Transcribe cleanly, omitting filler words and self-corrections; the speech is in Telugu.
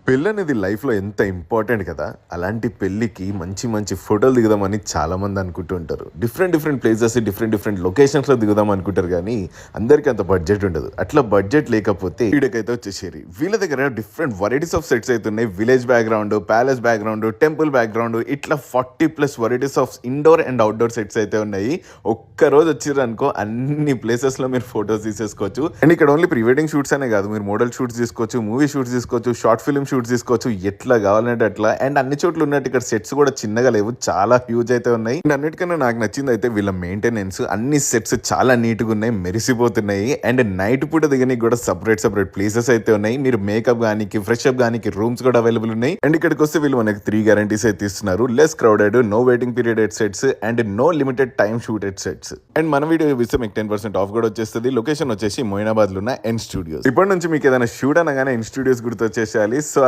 పెళ్ళి అనేది లైఫ్లో ఎంత ఇంపార్టెంట్ కదా. అలాంటి పెళ్ళికి మంచి మంచి ఫోటోలు దిగుదామని చాలా మంది అనుకుంటూ ఉంటారు. డిఫరెంట్ ప్లేసెస్ డిఫరెంట్ లొకేషన్స్లో దిగుదాం అనుకుంటారు, కానీ అందరికీ అంత బడ్జెట్ ఉండదు. అట్లా బడ్జెట్ లేకపోతే వీడియోకైతే వచ్చేసేరి వీళ్ళ దగ్గర డిఫరెంట్ వెరైటీస్ ఆఫ్ సెట్స్ అయితే ఉన్నాయి. Village background, palace background, temple background, ఇట్లా 40+ varieties of indoor and outdoor sets అయితే ఉన్నాయి. ఒక్క రోజు వచ్చిర్రు అనుకో అన్ని ప్లేసెస్ లో మీరు ఫొటోస్ తీసేసుకోవచ్చు. అండ్ ఇక్కడ ఓన్లీ ప్రీ వెడ్డింగ్ షూట్స్ అనే కాదు, మీరు మోడల్ షూట్స్ తీసుకోవచ్చు, మూవీ షూట్స్ తీసుకోవచ్చు, షార్ట్ ఫిల్మ్ షూట్స్ తీసుకోవచ్చు, ఎట్లా కావాలంటే అట్లా. అండ్ అన్ని చోట్ల ఉన్నట్టు ఇక్కడ సెట్స్ కూడా చిన్నగా లేవు, చాలా హ్యూజ్ అయితే ఉన్నాయి. అండ్ అన్నిటికన్నా నాకు నచ్చింది అయితే వీళ్ళ మెయింటెనెన్స్. అన్ని సెట్స్ చాలా నీట్ గా ఉన్నాయి, మెరిసిపోతున్నాయి. అండ్ నైట్ పూట దిగడానికి కూడా సపరేట్ ప్లేసెస్ అయితే ఉన్నాయి. మీరు మేకప్ గానికి, ఫ్రెష్ అప్ గానికి రూమ్స్ కూడా అవైలబుల్ ఉన్నాయి. అండ్ ఇక్కడికి వస్తే వీళ్ళు మనకి 3 గ్యారంటీస్ అయితే ఇస్తున్నారు. Less crowded, no waiting period at sets and no limited time shoot at sets. And మన వీడియో చూస్తే మీకు 10% ఆఫ్ కూడా వచ్చేస్తుంది. లొకేషన్ వచ్చేసి మొయినాబాద్ లో ఉన్న ఎన్ స్టూడియోస్. ఇప్పటి నుంచి మీకు ఏదైనా షూట్ అనగానే ఎన్ స్టూడియోస్ గుర్తు వచ్చేసేయాలి. సో